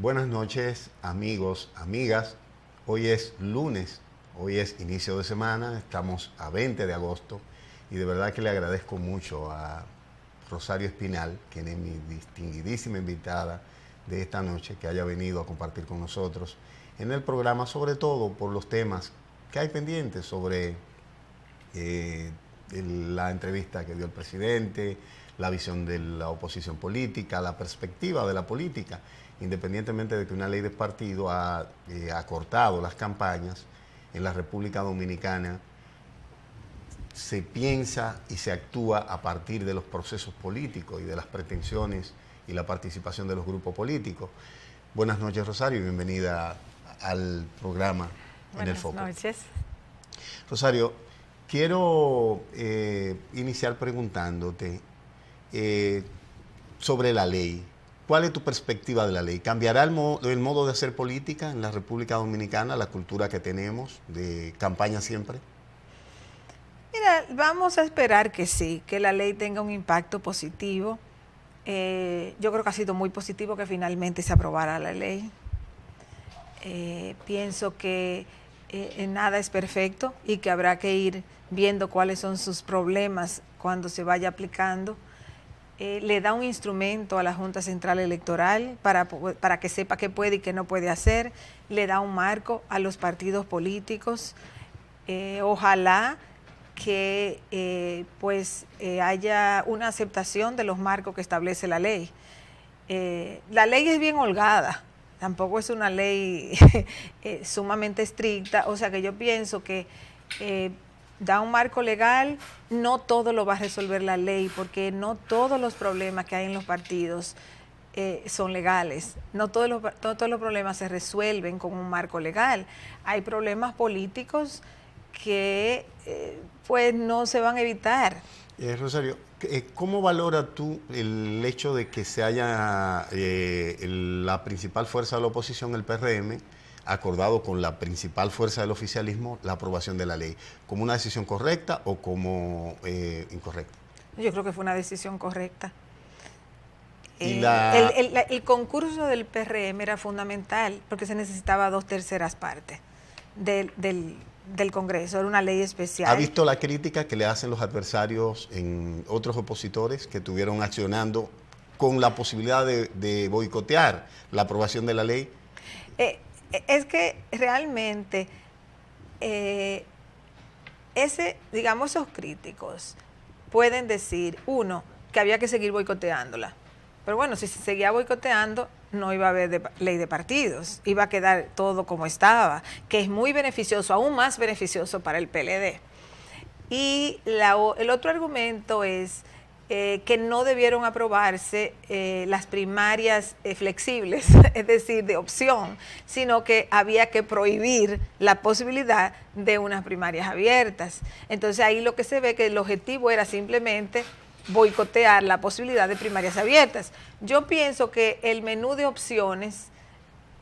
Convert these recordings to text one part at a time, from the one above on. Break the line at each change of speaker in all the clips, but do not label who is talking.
Buenas noches, amigos, amigas. Hoy es lunes, hoy es inicio de semana, estamos a 20 de agosto y de verdad que le agradezco mucho a Rosario Espinal, quien es mi distinguidísima invitada de esta noche, que haya venido a compartir con nosotros en el programa, sobre todo por los temas que hay pendientes sobre la entrevista que dio el presidente, la visión de la oposición política, la perspectiva de la política, independientemente de que una ley de partido ha acortado las campañas en la República Dominicana. Se piensa y se actúa a partir de los procesos políticos y de las pretensiones y la participación de los grupos políticos. Buenas noches, Rosario, y bienvenida al programa En el Foco.
Buenas noches.
Rosario, quiero iniciar preguntándote sobre la ley. ¿Cuál es tu perspectiva de la ley? ¿Cambiará el modo de hacer política en la República Dominicana, la cultura que tenemos de campaña siempre?
Mira, vamos a esperar que sí, que la ley tenga un impacto positivo. Yo creo que ha sido muy positivo que finalmente se aprobara la ley. Pienso que nada es perfecto y que habrá que ir viendo cuáles son sus problemas cuando se vaya aplicando. Le da un instrumento a la Junta Central Electoral para que sepa qué puede y qué no puede hacer. Le da un marco a los partidos políticos. Ojalá que haya una aceptación de los marcos que establece la ley. La ley es bien holgada, tampoco es una ley sumamente estricta, o sea que yo pienso que da un marco legal. No todo lo va a resolver la ley, porque no todos los problemas que hay en los partidos son legales. No todos los problemas se resuelven con un marco legal. Hay problemas políticos que pues no se van a evitar.
Rosario, ¿cómo valora tú el hecho de que se haya la principal fuerza de la oposición, el PRM, acordado con la principal fuerza del oficialismo la aprobación de la ley? ¿Como una decisión correcta o como incorrecta?
Yo creo que fue una decisión correcta.
Y
el concurso del PRM era fundamental porque se necesitaba 2/3 partes del Congreso, era una ley especial.
¿Ha visto la crítica que le hacen los adversarios en otros opositores que estuvieron accionando con la posibilidad de boicotear la aprobación de la ley?
Es que realmente esos críticos pueden decir, uno, que había que seguir boicoteándola. Pero bueno, si se seguía boicoteando, no iba a haber ley de partidos, iba a quedar todo como estaba, que es muy beneficioso, aún más beneficioso para el PLD. Y el otro argumento es que no debieron aprobarse las primarias flexibles, es decir, de opción, sino que había que prohibir la posibilidad de unas primarias abiertas. Entonces ahí lo que se ve que el objetivo era simplemente boicotear la posibilidad de primarias abiertas. Yo pienso que el menú de opciones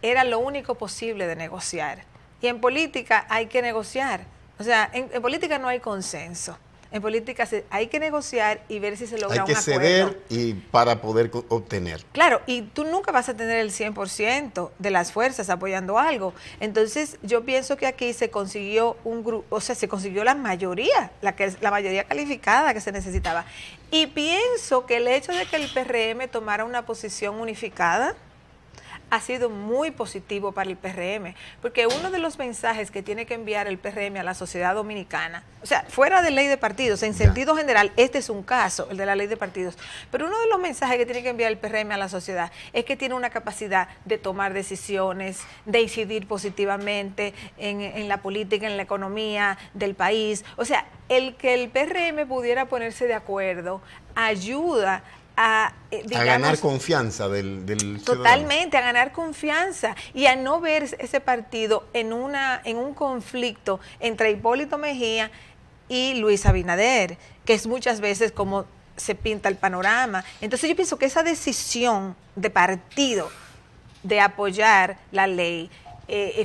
era lo único posible de negociar. Y en política hay que negociar. O sea, en política no hay consenso. En política hay que negociar y ver si se logra un acuerdo.
Hay que ceder y para poder obtener.
Claro, y tú nunca vas a tener el 100% de las fuerzas apoyando algo. Entonces, yo pienso que aquí se consiguió se consiguió la mayoría calificada que se necesitaba. Y pienso que el hecho de que el PRM tomara una posición unificada ha sido muy positivo para el PRM, porque uno de los mensajes que tiene que enviar el PRM a la sociedad dominicana, o sea, fuera de ley de partidos, en sentido general, este es un caso, el de la ley de partidos, pero uno de los mensajes que tiene que enviar el PRM a la sociedad es que tiene una capacidad de tomar decisiones, de incidir positivamente en la política, en la economía del país. O sea, el que el PRM pudiera ponerse de acuerdo ayuda a
ganar confianza del ciudadano.
Totalmente, a ganar confianza y a no ver ese partido en un conflicto entre Hipólito Mejía y Luis Abinader, que es muchas veces como se pinta el panorama. Entonces yo pienso que esa decisión de partido de apoyar la ley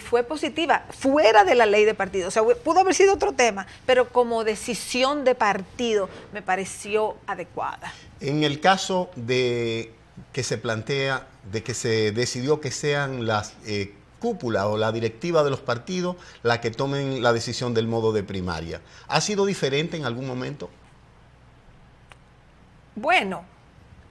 fue positiva, fuera de la ley de partido. O sea, pudo haber sido otro tema, pero como decisión de partido me pareció adecuada.
En el caso de que se plantea de que se decidió que sean las cúpula o la directiva de los partidos la que tomen la decisión del modo de primaria. ¿Ha sido diferente en algún momento?
Bueno,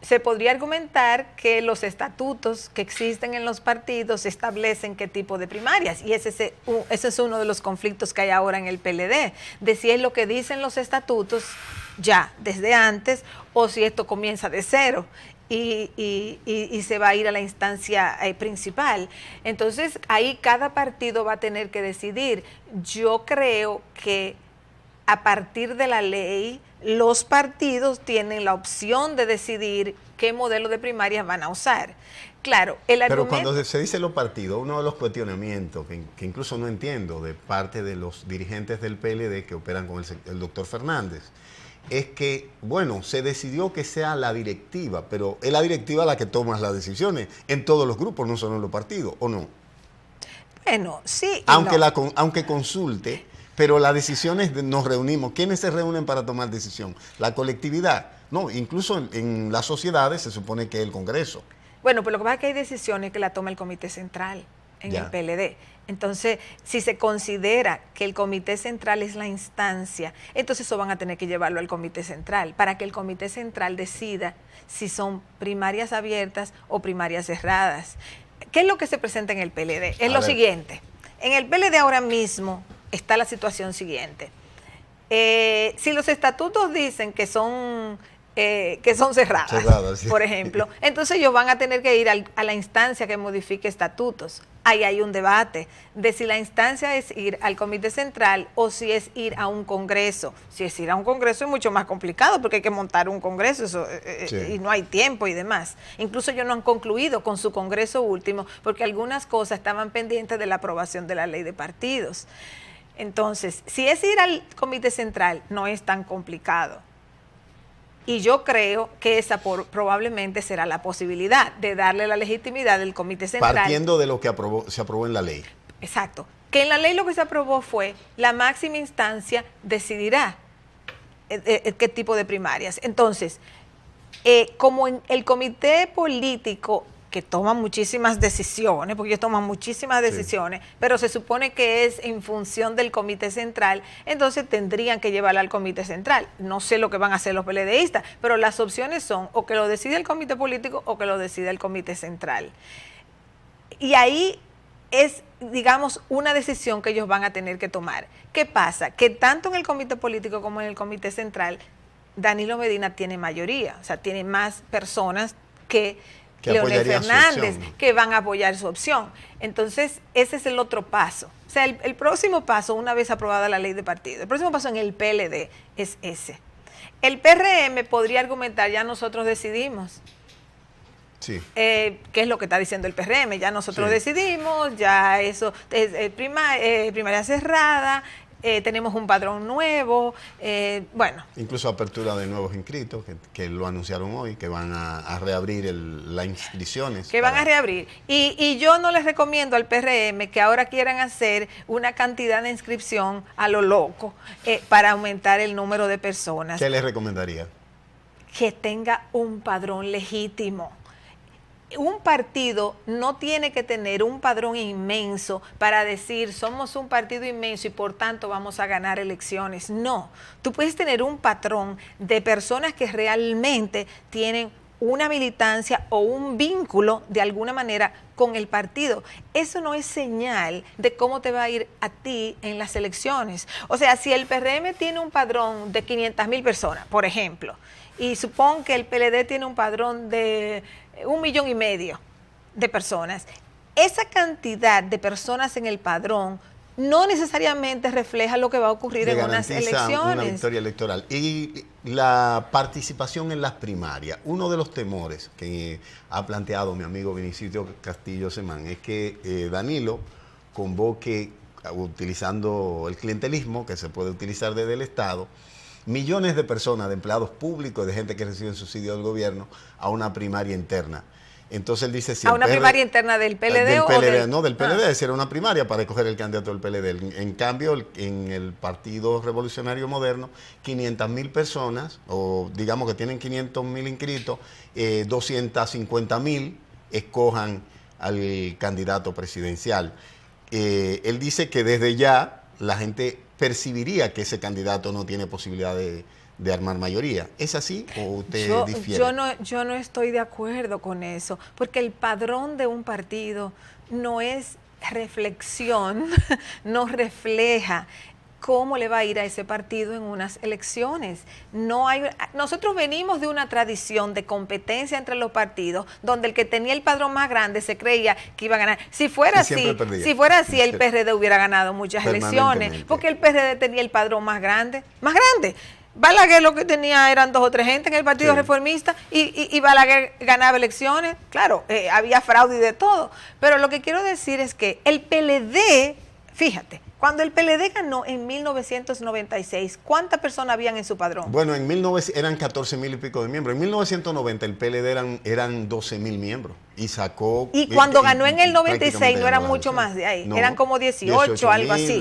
se podría argumentar que los estatutos que existen en los partidos establecen qué tipo de primarias, y ese es uno de los conflictos que hay ahora en el PLD, de si es lo que dicen los estatutos ya desde antes o si esto comienza de cero y se va a ir a la instancia principal. Entonces ahí cada partido va a tener que decidir. Yo creo que a partir de la ley, los partidos tienen la opción de decidir qué modelo de primarias van a usar. Claro, el argumento...
Pero cuando se dice los partidos, uno de los cuestionamientos que incluso no entiendo de parte de los dirigentes del PLD que operan con el doctor Fernández, es que, bueno, se decidió que sea la directiva, pero es la directiva la que toma las decisiones en todos los grupos, no solo en los partidos, ¿o no?
Bueno, sí.
Aunque,
no.
Aunque consulte, pero las decisiones nos reunimos. ¿Quiénes se reúnen para tomar decisión? La colectividad. No, incluso en las sociedades se supone que es el Congreso.
Bueno, pero lo que pasa es que hay decisiones que la toma el Comité Central en el PLD. Entonces, si se considera que el Comité Central es la instancia, entonces eso van a tener que llevarlo al Comité Central, para que el Comité Central decida si son primarias abiertas o primarias cerradas. ¿Qué es lo que se presenta en el PLD? Es lo siguiente. En el PLD ahora mismo está la situación siguiente. Si los estatutos dicen que son cerradas, sí, por ejemplo, entonces ellos van a tener que ir a la instancia que modifique estatutos. Ahí hay un debate de si la instancia es ir al Comité Central o si es ir a un congreso. Si es ir a un congreso es mucho más complicado porque hay que montar un congreso sí, y no hay tiempo y demás. Incluso ellos no han concluido con su congreso último porque algunas cosas estaban pendientes de la aprobación de la ley de partidos. Entonces, si es ir al Comité Central, no es tan complicado. Y yo creo que esa probablemente será la posibilidad de darle la legitimidad del Comité Central.
Partiendo de lo que se aprobó en la ley.
Exacto. Que en la ley lo que se aprobó fue la máxima instancia decidirá qué tipo de primarias. Entonces, como en el comité político que toma muchísimas decisiones, porque ellos toman muchísimas decisiones, sí, pero se supone que es en función del Comité Central, entonces tendrían que llevarla al Comité Central. No sé lo que van a hacer los PLDistas, pero las opciones son o que lo decide el Comité Político o que lo decide el Comité Central. Y ahí es, digamos, una decisión que ellos van a tener que tomar. ¿Qué pasa? Que tanto en el Comité Político como en el Comité Central, Danilo Medina tiene mayoría, o sea, tiene más personas que Leonel Fernández, que van a apoyar su opción. Entonces, ese es el otro paso. O sea, el próximo paso, una vez aprobada la ley de partido, el próximo paso en el PLD es ese. El PRM podría argumentar, ya nosotros decidimos.
Sí.
¿Qué es lo que está diciendo el PRM? Ya nosotros decidimos, ya eso es primaria cerrada, tenemos un padrón nuevo, bueno.
Incluso apertura de nuevos inscritos, que lo anunciaron hoy, que van a reabrir las inscripciones.
Que van a reabrir. Y yo no les recomiendo al PRM que ahora quieran hacer una cantidad de inscripción a lo loco para aumentar el número de personas.
¿Qué les recomendaría?
Que tenga un padrón legítimo. Un partido no tiene que tener un padrón inmenso para decir somos un partido inmenso y por tanto vamos a ganar elecciones. No, tú puedes tener un patrón de personas que realmente tienen una militancia o un vínculo de alguna manera con el partido. Eso no es señal de cómo te va a ir a ti en las elecciones. O sea, si el PRM tiene un padrón de 500,000 personas, por ejemplo, y supón que el PLD tiene un padrón de 1,5 millones de personas, esa cantidad de personas en el padrón no necesariamente refleja lo que va a ocurrir en unas elecciones.
Una victoria electoral. Y la participación en las primarias, uno de los temores que ha planteado mi amigo Vinicio Castillo Semán es que Danilo convoque, utilizando el clientelismo que se puede utilizar desde el Estado, millones de personas, de empleados públicos, de gente que recibe subsidio del gobierno, a una primaria interna. Entonces él dice... Si
¿A una primaria interna del PLD
o del...?
No,
del PLD, era una primaria para escoger el candidato del PLD. En cambio, en el Partido Revolucionario Moderno, 500.000 personas, o digamos que tienen 500.000 inscritos, 250.000 escojan al candidato presidencial. Él dice que desde ya la gente percibiría que ese candidato no tiene posibilidad de armar mayoría. ¿Es así o usted difiere?
Yo no estoy de acuerdo con eso, porque el padrón de un partido no es reflexión, no refleja cómo le va a ir a ese partido en unas elecciones. Nosotros venimos de una tradición de competencia entre los partidos, donde el que tenía el padrón más grande se creía que iba a ganar. Si fuera así, el PRD hubiera ganado muchas elecciones, porque el PRD tenía el padrón más grande. Balaguer lo que tenía eran 2 o 3 gente en el Partido Reformista y Balaguer ganaba elecciones. Claro, había fraude y de todo. Pero lo que quiero decir es que el PLD, fíjate, cuando el PLD ganó en 1996, ¿cuántas personas habían en su padrón?
Bueno, eran 14.000 y pico de miembros. En 1990 el PLD eran 12.000 miembros y sacó...
Y cuando ganó en el 96 no eran mucho más de ahí, eran como 18 algo así.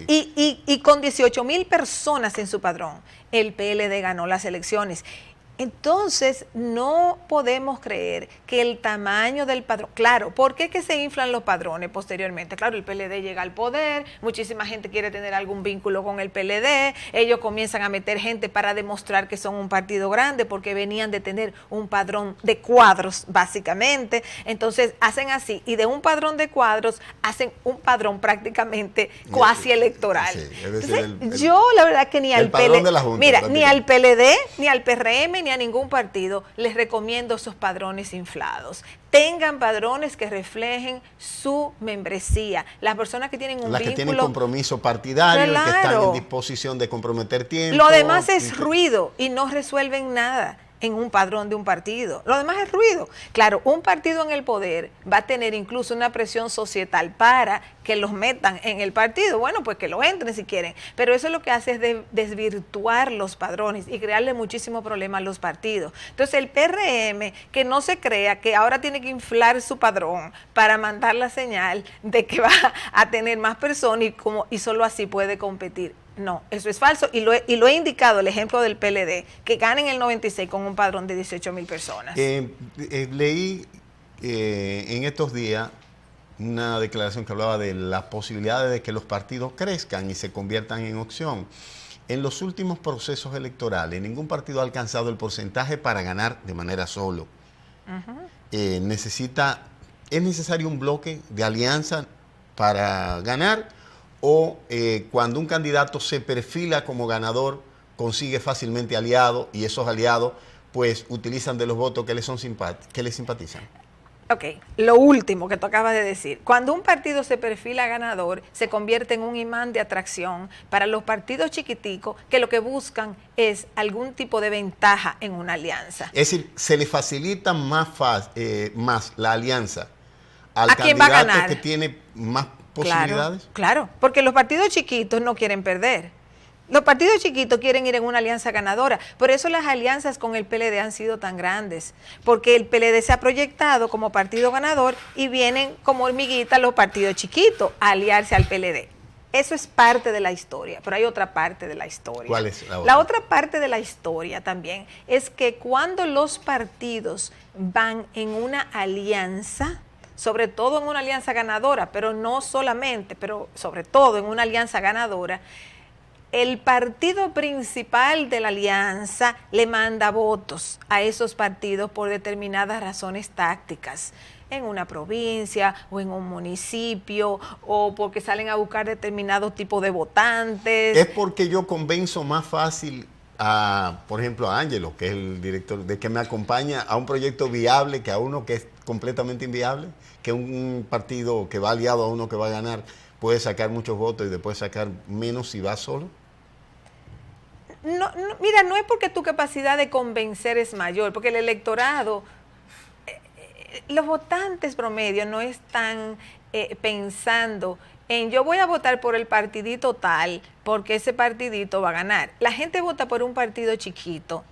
Y con 18.000 personas en su padrón, el PLD ganó las elecciones. Entonces, no podemos creer que el tamaño del padrón... Claro, ¿por qué que se inflan los padrones posteriormente? Claro, el PLD llega al poder, muchísima gente quiere tener algún vínculo con el PLD, ellos comienzan a meter gente para demostrar que son un partido grande porque venían de tener un padrón de cuadros, básicamente. Entonces, hacen así, y de un padrón de cuadros, hacen un padrón prácticamente cuasi electoral. Sí, entonces, yo la verdad que ni al PLD, mira, ni al PLD, ni al PRM, ni a ningún partido les recomiendo esos padrones inflados. Tengan padrones que reflejen su membresía. Las personas que tienen un vínculo... Las que tienen compromiso partidario, que están en disposición de comprometer tiempo. Lo demás es ruido y no resuelven nada en un padrón de un partido. Lo demás es ruido. Claro, un partido en el poder va a tener incluso una presión societal para que los metan en el partido. Bueno, pues que lo entren si quieren. Pero eso lo que hace es desvirtuar los padrones y crearle muchísimos problemas a los partidos. Entonces el PRM, que no se crea que ahora tiene que inflar su padrón para mandar la señal de que va a tener más personas y solo así puede competir. No, eso es falso y lo he indicado, el ejemplo del PLD, que gana en el 96 con un padrón de 18.000 personas.
Leí en estos días una declaración que hablaba de las posibilidades de que los partidos crezcan y se conviertan en opción. En los últimos procesos electorales, ningún partido ha alcanzado el porcentaje para ganar de manera solo. Es necesario un bloque de alianza para ganar, o cuando un candidato se perfila como ganador, consigue fácilmente aliados y esos aliados pues utilizan de los votos que les simpatizan.
Ok, lo último que tú acabas de decir, cuando un partido se perfila ganador, se convierte en un imán de atracción para los partidos chiquiticos que lo que buscan es algún tipo de ventaja en una alianza.
Es decir, se le facilita más la alianza al
¿a quién va a ganar?
Que tiene más posibilidades.
Claro, porque los partidos chiquitos no quieren perder. Los partidos chiquitos quieren ir en una alianza ganadora. Por eso las alianzas con el PLD han sido tan grandes. Porque el PLD se ha proyectado como partido ganador y vienen como hormiguitas los partidos chiquitos a aliarse al PLD. Eso es parte de la historia, pero hay otra parte de la historia.
¿Cuál es la otra?
La otra parte de la historia también es que cuando los partidos van en una alianza, sobre todo en una alianza ganadora, pero no solamente, pero sobre todo en una alianza ganadora, el partido principal de la alianza le manda votos a esos partidos por determinadas razones tácticas, en una provincia o en un municipio, o porque salen a buscar determinado tipo de votantes.
Es porque yo convenzo más fácil por ejemplo, a Ángelo, que es el director, de que me acompaña a un proyecto viable que a uno que es completamente inviable, que un partido que va aliado a uno que va a ganar puede sacar muchos votos y después sacar menos si va solo.
No, mira, no es porque tu capacidad de convencer es mayor, porque el electorado, los votantes promedio no están pensando en yo voy a votar por el partidito tal, porque ese partidito va a ganar. La gente vota por un partido chiquito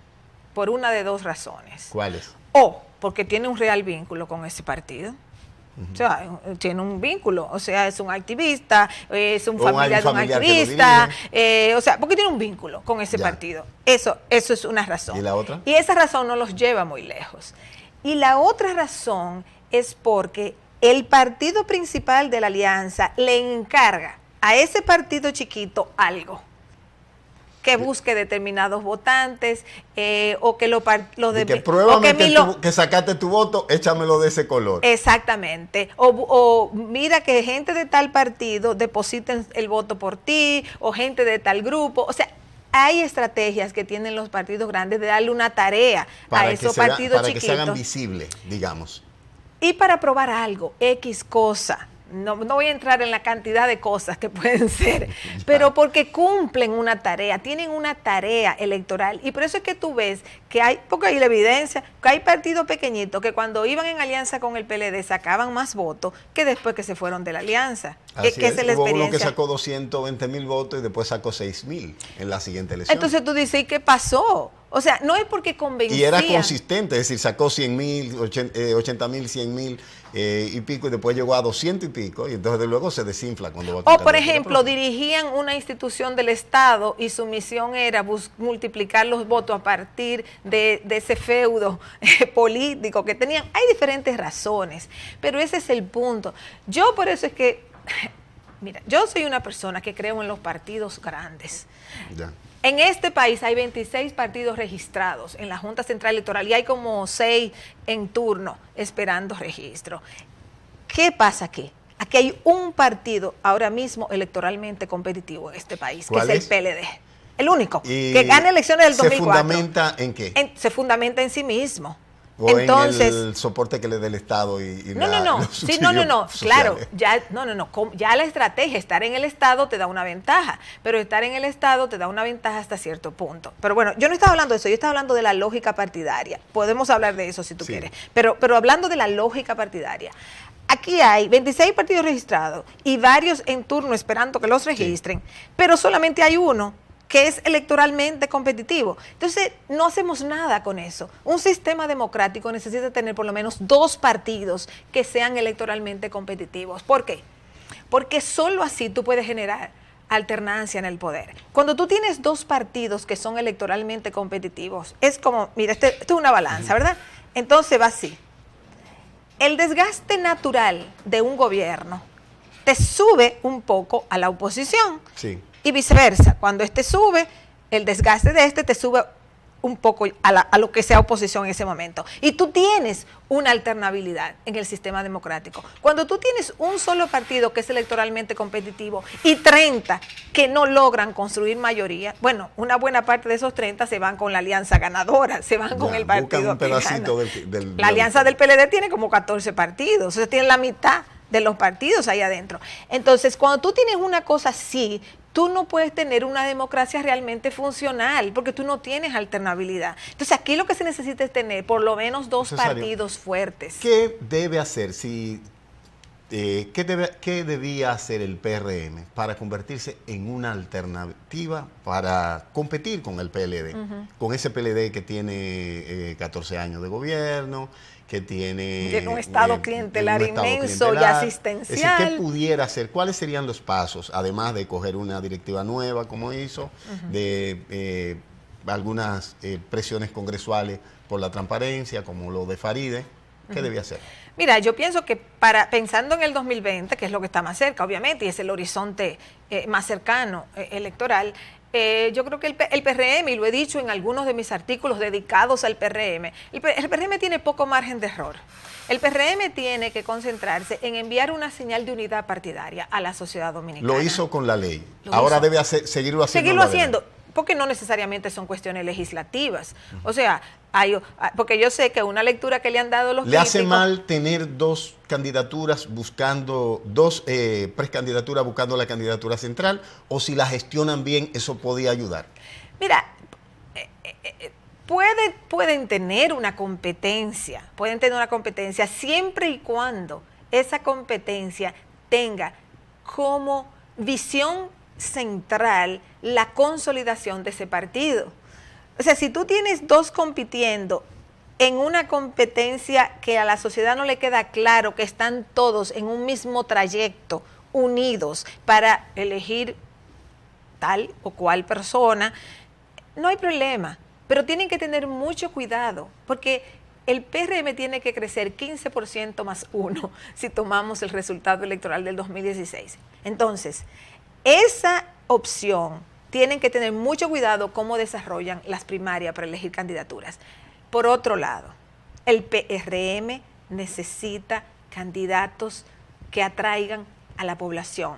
por una de dos razones.
¿Cuáles?
O porque tiene un real vínculo con ese partido. O sea, tiene un vínculo, o sea, es un activista, es un familiar de un activista, o sea, porque tiene un vínculo con ese partido. Eso es una razón.
¿Y la otra?
Y esa razón no los lleva muy lejos. Y la otra razón es porque el partido principal de la alianza le encarga a ese partido chiquito algo, que busque determinados votantes, o que
pruébame que sacaste tu voto, échamelo de ese color.
Exactamente. O mira que gente de tal partido depositen el voto por ti, o gente de tal grupo. O sea, hay estrategias que tienen los partidos grandes de darle una tarea a esos partidos chiquitos.
Para que se hagan visibles, digamos.
Y para probar algo, X cosa. No voy a entrar en la cantidad de cosas que pueden ser, pero porque cumplen una tarea, tienen una tarea electoral. Y por eso es que tú ves que porque hay la evidencia, que hay partidos pequeñitos que cuando iban en alianza con el PLD sacaban más votos que después que se fueron de la alianza.
Así
que es la
Hubo
experiencia.
uno que sacó 220,000 votos y después sacó 6,000 en la siguiente elección.
Entonces tú dices, ¿y qué pasó? O sea, no es porque convencía.
Y era consistente, es decir, sacó 100,000, 80,000, 100,000 y pico, y después llegó a 200 y pico, y entonces de luego se desinfla cuando va a
O, por ejemplo, dirigían una institución del Estado y su misión era multiplicar los votos a partir de ese feudo político que tenían. Hay diferentes razones, pero ese es el punto. Yo por eso es que, mira, yo soy una persona que creo en los partidos grandes.
Ya.
En este país hay 26 partidos registrados en la Junta Central Electoral y hay como 6 en turno esperando registro. ¿Qué pasa aquí? Aquí hay un partido ahora mismo electoralmente competitivo en este país, que es el PLD. El único, que gana elecciones del 2004.
¿Se fundamenta en qué?
Se fundamenta en sí mismo.
O entonces, en el soporte que le dé el Estado
no, claro, ya la estrategia, estar en el Estado te da una ventaja, pero estar en el Estado te da una ventaja hasta cierto punto. Pero bueno, yo no estaba hablando de eso, yo estaba hablando de la lógica partidaria. Podemos hablar de eso si tú quieres, pero hablando de la lógica partidaria. Aquí hay 26 partidos registrados y varios en turno esperando que los registren, pero solamente hay uno que es electoralmente competitivo. Entonces, no hacemos nada con eso. Un sistema democrático necesita tener por lo menos 2 partidos que sean electoralmente competitivos. ¿Por qué? Porque solo así tú puedes generar alternancia en el poder. Cuando tú tienes 2 partidos que son electoralmente competitivos, es como, mira, esto es una balanza, ¿verdad? Entonces va así. El desgaste natural de un gobierno te sube un poco a la oposición.
Sí.
Y viceversa, cuando sube, el desgaste de te sube un poco a lo que sea oposición en ese momento. Y tú tienes una alternabilidad en el sistema democrático. Cuando tú tienes un solo partido que es electoralmente competitivo y 30 que no logran construir mayoría, bueno, una buena parte de esos 30 se van con la alianza ganadora, se van con el partido
un pedacito
la alianza del PLD tiene como 14 partidos, o sea, tiene la mitad de los partidos ahí adentro. Entonces, cuando tú tienes una cosa así, tú no puedes tener una democracia realmente funcional, porque tú no tienes alternabilidad. Entonces, aquí lo que se necesita es tener por lo menos 2 partidos fuertes.
¿Qué debe hacer ¿qué debía hacer el PRM para convertirse en una alternativa para competir con el PLD? Con ese PLD que tiene 14 años de gobierno, que tiene
un estado clientelar inmenso y asistencial.
Es decir, ¿qué pudiera hacer? ¿Cuáles serían los pasos? Además de coger una directiva nueva, como hizo, de algunas presiones congresuales por la transparencia, como lo de Faride, ¿qué debía hacer?
Mira, yo pienso que pensando en el 2020, que es lo que está más cerca, obviamente, y es el horizonte más cercano electoral, yo creo que el PRM, y lo he dicho en algunos de mis artículos dedicados al PRM, el PRM tiene poco margen de error. El PRM tiene que concentrarse en enviar una señal de unidad partidaria a la sociedad dominicana.
Lo hizo con la ley. Ahora debe seguirlo haciendo.
Seguirlo haciendo, porque no necesariamente son cuestiones legislativas. O sea, porque yo sé que una lectura que le han dado los
¿Le hace mal tener 2 candidaturas buscando, 2 precandidaturas buscando la candidatura central? ¿O si la gestionan bien, eso podía ayudar?
Mira, pueden tener una competencia, siempre y cuando esa competencia tenga como visión central la consolidación de ese partido. O sea, si tú tienes dos compitiendo en una competencia que a la sociedad no le queda claro que están todos en un mismo trayecto, unidos para elegir tal o cual persona, no hay problema, pero tienen que tener mucho cuidado, porque el PRM tiene que crecer 15% más 1 si tomamos el resultado electoral del 2016. Entonces, esa opción, tienen que tener mucho cuidado cómo desarrollan las primarias para elegir candidaturas. Por otro lado, el PRM necesita candidatos que atraigan a la población,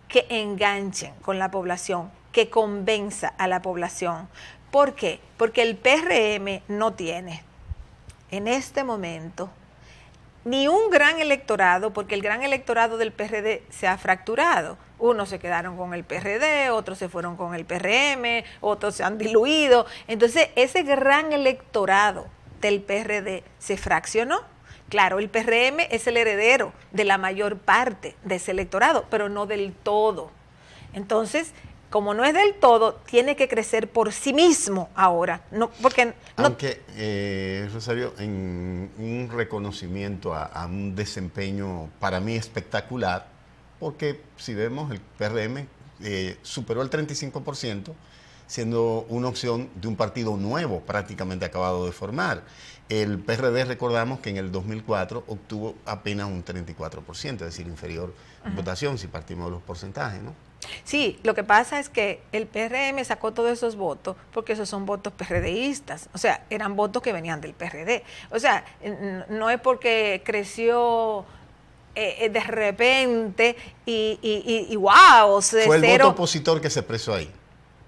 que enganchen con la población, que convenza a la población. ¿Por qué? Porque el PRM no tiene en este momento ni un gran electorado, porque el gran electorado del PRD se ha fracturado. Unos se quedaron con el PRD, otros se fueron con el PRM, otros se han diluido. Entonces, ese gran electorado del PRD se fraccionó. Claro, el PRM es el heredero de la mayor parte de ese electorado, pero no del todo. Entonces, como no es del todo, tiene que crecer por sí mismo ahora. No, porque no.
Aunque, Rosario, en un reconocimiento a un desempeño para mí espectacular, porque si vemos el PRM superó el 35%, siendo una opción de un partido nuevo prácticamente acabado de formar. El PRD, recordamos que en el 2004 obtuvo apenas un 34%, es decir, inferior en votación si partimos de los porcentajes, ¿no?
Sí, lo que pasa es que el PRM sacó todos esos votos porque esos son votos PRDistas, o sea, eran votos que venían del PRD. O sea, no es porque creció de repente y wow,
fue el voto opositor que se expresó ahí,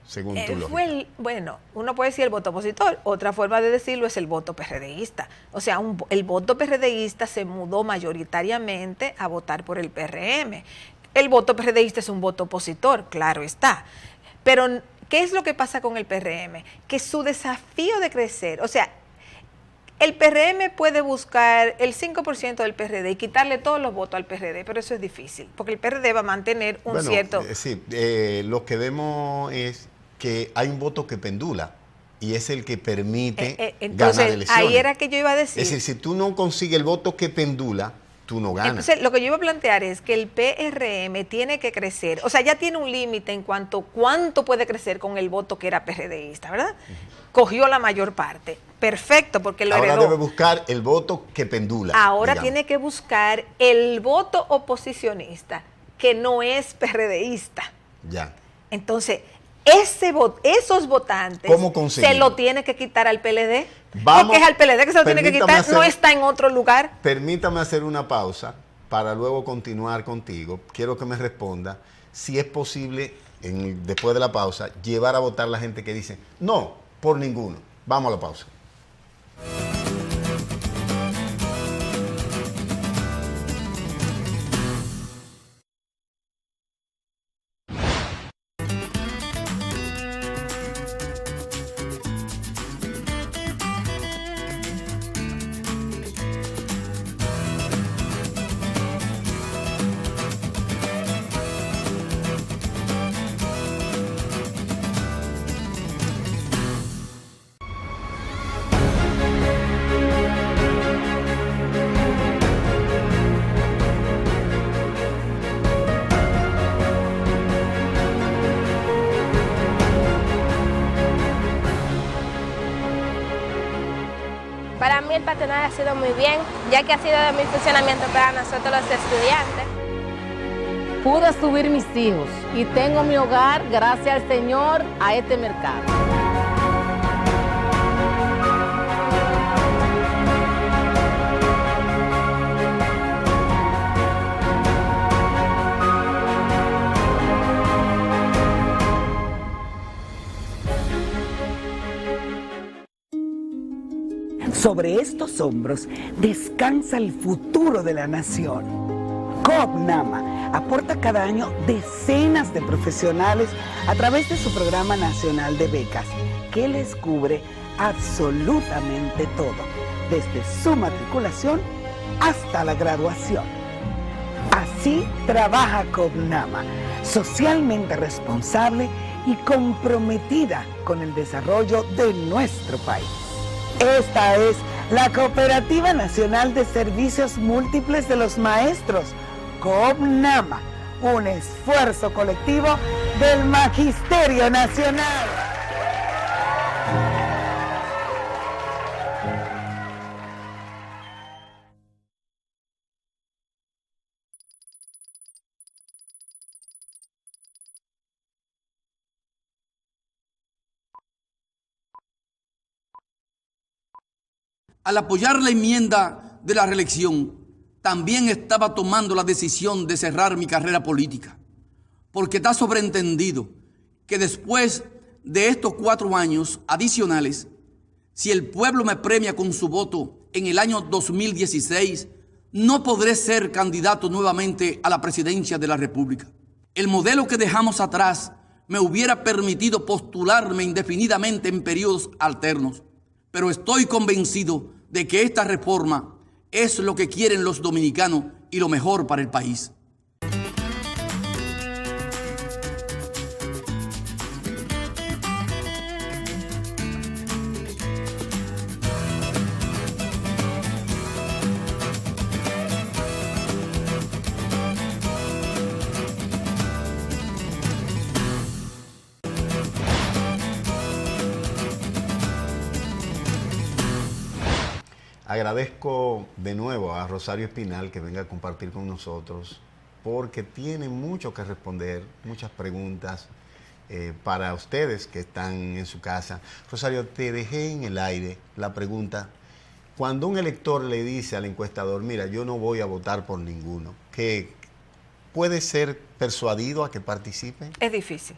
según tu lógica.
Bueno, uno puede decir el voto opositor, otra forma de decirlo es el voto PRDista. O sea, el voto PRDista se mudó mayoritariamente a votar por el PRM. El voto PRDista es un voto opositor, claro está. Pero, ¿qué es lo que pasa con el PRM? Que su desafío de crecer, o sea, el PRM puede buscar el 5% del PRD y quitarle todos los votos al PRD, pero eso es difícil, porque el PRD va a mantener un cierto...
Sí, lo que vemos es que hay un voto que pendula y es el que permite ganar elecciones.
Ahí era que yo iba a decir.
Es decir, si tú no consigues el voto que pendula, tú no ganas.
Entonces, lo que yo iba a plantear es que el PRM tiene que crecer, o sea, ya tiene un límite en cuanto a cuánto puede crecer con el voto que era PRDista, ¿verdad? Cogió la mayor parte. Perfecto, porque lo heredó.
Ahora debe buscar el voto que pendula.
Ahora tiene que buscar el voto oposicionista, que no es PRDista.
Ya.
Entonces, esos votantes se lo tiene que quitar al PLD. Porque es al PLD que se lo tiene que quitar, no está en otro lugar.
Permítame hacer una pausa para luego continuar contigo. Quiero que me responda si es posible, después de la pausa, llevar a votar la gente que dice no, por ninguno. Vamos a la pausa.
Para mí el patronal ha sido muy bien, ya que ha sido de mi funcionamiento para nosotros los estudiantes.
Pude subir mis hijos y tengo mi hogar, gracias al Señor, a este mercado.
Sobre estos hombros descansa el futuro de la nación. COPNAMA aporta cada año decenas de profesionales a través de su programa nacional de becas, que les cubre absolutamente todo, desde su matriculación hasta la graduación. Así trabaja COPNAMA, socialmente responsable y comprometida con el desarrollo de nuestro país. Esta es la Cooperativa Nacional de Servicios Múltiples de los Maestros, COPNAMA, un esfuerzo colectivo del Magisterio Nacional.
Al apoyar la enmienda de la reelección, también estaba tomando la decisión de cerrar mi carrera política, porque está sobreentendido que después de estos 4 años adicionales, si el pueblo me premia con su voto en el año 2016, no podré ser candidato nuevamente a la presidencia de la República. El modelo que dejamos atrás me hubiera permitido postularme indefinidamente en periodos alternos, pero estoy convencido de que esta reforma es lo que quieren los dominicanos y lo mejor para el país.
Agradezco de nuevo a Rosario Espinal que venga a compartir con nosotros, porque tiene mucho que responder, muchas preguntas para ustedes que están en su casa. Rosario, te dejé en el aire la pregunta: cuando un elector le dice al encuestador, mira, yo no voy a votar por ninguno, ¿que puede ser persuadido a que participe?
Es difícil.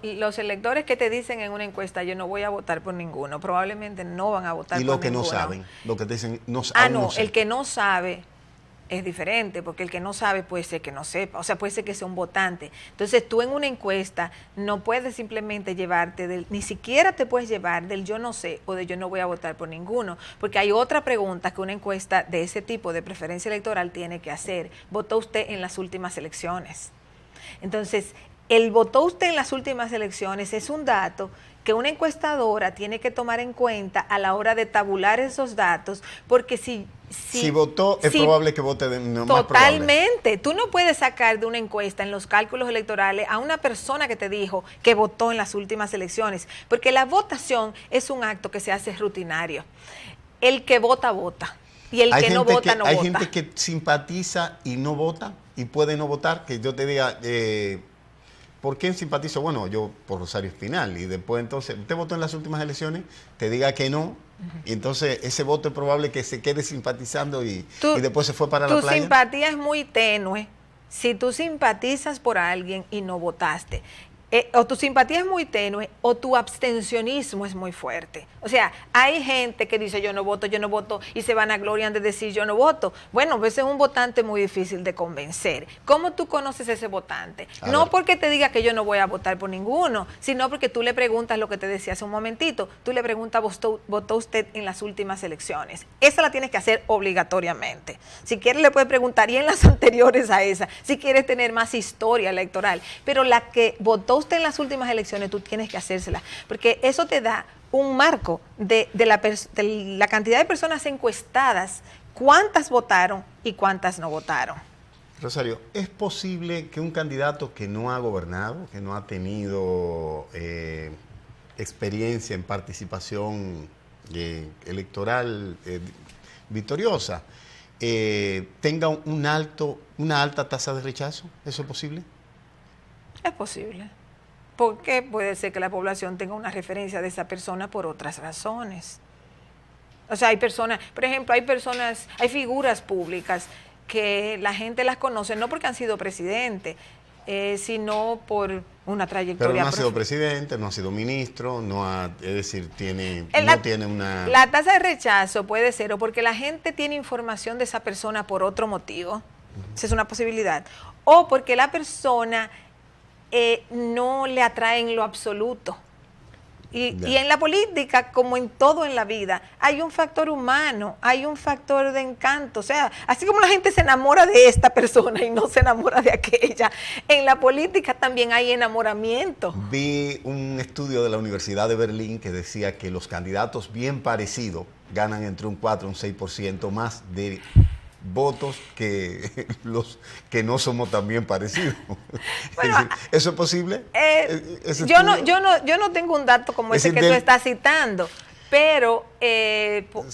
Los electores que te dicen en una encuesta, yo no voy a votar por ninguno, probablemente no van a votar por ninguno.
Y los que no saben, lo que te dicen, no,
no sé. El que no sabe es diferente, porque el que no sabe puede ser que no sepa, o sea, puede ser que sea un votante. Entonces tú en una encuesta no puedes simplemente llevarte ni siquiera te puedes llevar del yo no sé o de yo no voy a votar por ninguno, porque hay otra pregunta que una encuesta de ese tipo de preferencia electoral tiene que hacer. ¿Votó usted en las últimas elecciones? Entonces, el votó usted en las últimas elecciones es un dato que una encuestadora tiene que tomar en cuenta a la hora de tabular esos datos, porque si
votó, es probable que vote de no.
Totalmente. Tú no puedes sacar de una encuesta en los cálculos electorales a una persona que te dijo que votó en las últimas elecciones, porque la votación es un acto que se hace rutinario. El que vota, vota. Y el que no vota, no vota.
Hay gente que simpatiza y no vota, y puede no votar, que yo te diga... ¿por quién simpatizo? Bueno, yo por Rosario Espinal, y después entonces, ¿usted votó en las últimas elecciones? Te diga que no, y entonces ese voto es probable que se quede simpatizando y después se fue para la playa.
Tu simpatía es muy tenue si tú simpatizas por alguien y no votaste. O tu simpatía es muy tenue o tu abstencionismo es muy fuerte. O sea, hay gente que dice yo no voto y se vanaglorian de decir yo no voto. Bueno, pues es un votante muy difícil de convencer. ¿Cómo tú conoces a ese votante? No porque te diga que yo no voy a votar por ninguno, sino porque tú le preguntas lo que te decía hace un momentito. Tú le preguntas, ¿votó usted en las últimas elecciones? Esa la tienes que hacer obligatoriamente. Si quieres le puedes preguntar y en las anteriores a esa, si quieres tener más historia electoral. Pero la que votó usted en las últimas elecciones, tú tienes que hacérsela, porque eso te da un marco de la cantidad de personas encuestadas, cuántas votaron y cuántas no votaron.
Rosario, ¿es posible que un candidato que no ha gobernado, que no ha tenido experiencia en participación electoral victoriosa, tenga una alta tasa de rechazo? ¿Eso es posible?
Es posible. Porque puede ser que la población tenga una referencia de esa persona por otras razones. O sea, hay personas, por ejemplo, hay figuras públicas que la gente las conoce no porque han sido presidentes, sino por una trayectoria.
Pero no ha sido presidente, no ha sido ministro, es decir, tiene una...
La tasa de rechazo puede ser o porque la gente tiene información de esa persona por otro motivo, esa es una posibilidad, o porque la persona no le atrae en lo absoluto Y en la política, como en todo en la vida, hay un factor humano, hay un factor de encanto. O sea, así como la gente se enamora de esta persona y no se enamora de aquella, en la política también hay enamoramiento.
Vi un estudio de la Universidad de Berlín que decía que los candidatos bien parecidos ganan entre un 4 y un 6% más de votos que los que no somos tan bien parecidos.
Bueno,
¿eso es posible?
Yo no tengo un dato como ese que tú estás citando, pero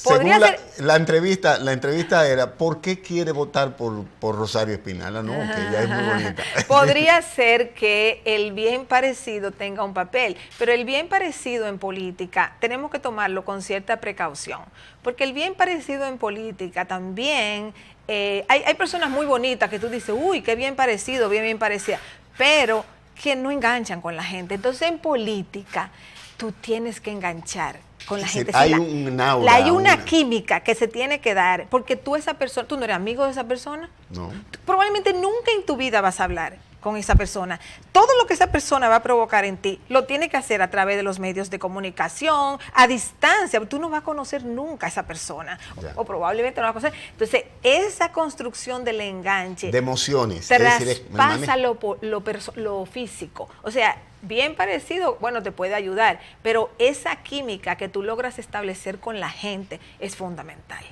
podría ser...
La entrevista era ¿por qué quiere votar por Rosario Espinal? No, que ella es muy bonita.
Podría ser que el bien parecido tenga un papel, pero el bien parecido en política tenemos que tomarlo con cierta precaución, porque el bien parecido en política también, hay personas muy bonitas que tú dices, uy, qué bien parecido, bien parecida, pero que no enganchan con la gente. Entonces en política tú tienes que enganchar con la gente.
Hay
hay una química que se tiene que dar, porque tú no eres amigo de esa persona.
No.
Probablemente nunca en tu vida vas a hablar con esa persona. Todo lo que esa persona va a provocar en ti, lo tiene que hacer a través de los medios de comunicación, a distancia. Tú no vas a conocer nunca a esa persona, o probablemente no la vas a conocer. Entonces, esa construcción del enganche
de emociones,
traspasa lo físico. O sea, bien parecido, bueno, te puede ayudar, pero esa química que tú logras establecer con la gente es fundamental.